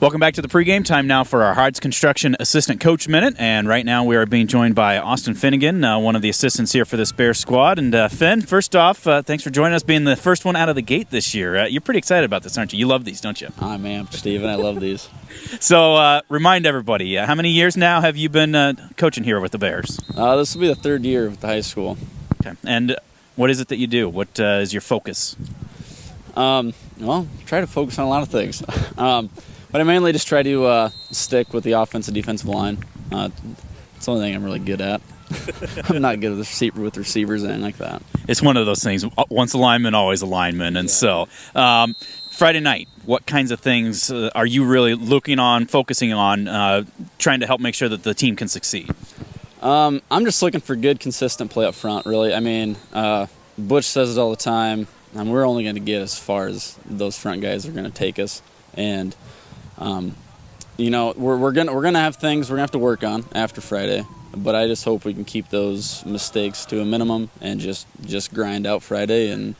Welcome back to the pregame. Time now for our Hodge Construction Assistant Coach Minute. And right now we are being joined by Austin Finnegan, one of the assistants here for this Bears squad. And Finn, first off, thanks for joining us, being the first one out of the gate this year. You're pretty excited about this, aren't you? You love these, don't you? I am, Steven. I love these. So remind everybody, how many years now have you been coaching here with the Bears? This will be the third year with the high school. Okay. And what is it that you do? What is your focus? Well, try to focus on a lot of things. But I mainly just try to stick with the offensive defensive line. It's the only thing I'm really good at. I'm not good with receivers and anything like that. It's one of those things. Once a lineman, always a lineman. And so Friday night, what kinds of things are you really focusing on, trying to help make sure that the team can succeed? I'm just looking for good, consistent play up front, really. I mean, Butch says it all the time. We're only going to get as far as those front guys are going to take us. And we're gonna have things we're gonna have to work on after Friday, but I just hope we can keep those mistakes to a minimum and just grind out Friday, and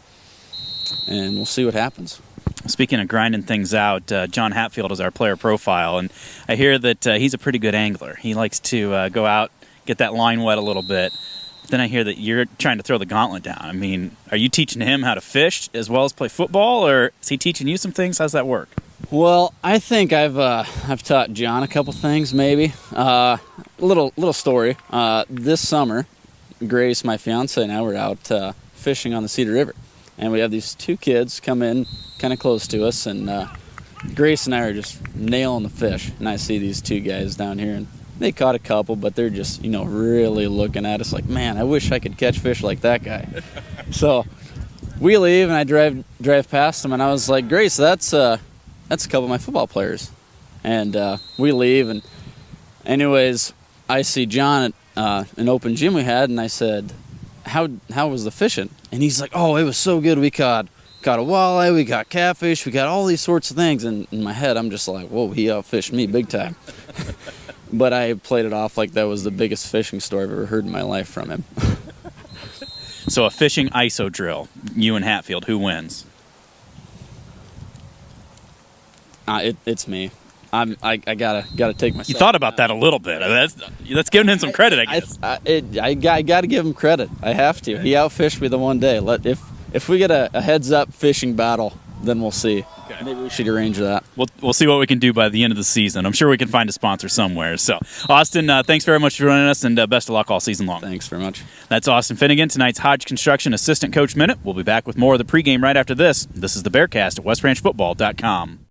we'll see what happens. Speaking of grinding things out, John Hatfield is our player profile, and I hear that he's a pretty good angler. He likes to go out, get that line wet a little bit. But then I hear that you're trying to throw the gauntlet down. I mean, are you teaching him how to fish as well as play football, or is he teaching you some things? How's that work? Well, I think I've taught John a couple things, maybe. Little story. This summer, Grace, my fiance, and I were out fishing on the Cedar River, and we have these two kids come in kind of close to us, and Grace and I are just nailing the fish. And I see these two guys down here, and they caught a couple, but they're just really looking at us like, man, I wish I could catch fish like that guy. So we leave, and I drive past them, and I was like, Grace, that's a couple of my football players. And we leave, and anyways, I see John at an open gym we had, and I said, how was the fishing? And he's like, oh, it was so good. We caught a walleye, we got catfish, we got all these sorts of things. And in my head, I'm just like, whoa, he outfished me big time. But I played it off like that was the biggest fishing story I've ever heard in my life from him. So a fishing ISO drill, you and Hatfield, who wins? It's me. I gotta take myself. You thought about that a little bit. That's giving him some credit, I guess. I gotta give him credit. I have to. He outfished me the one day. If we get a heads up fishing battle, then we'll see. Okay. Maybe we should arrange that. We'll see what we can do by the end of the season. I'm sure we can find a sponsor somewhere. So, Austin, thanks very much for joining us, and best of luck all season long. Thanks very much. That's Austin Finnegan, tonight's Hodge Construction Assistant Coach Minute. We'll be back with more of the pregame right after this. This is the Bearcast at westbranchfootball.com.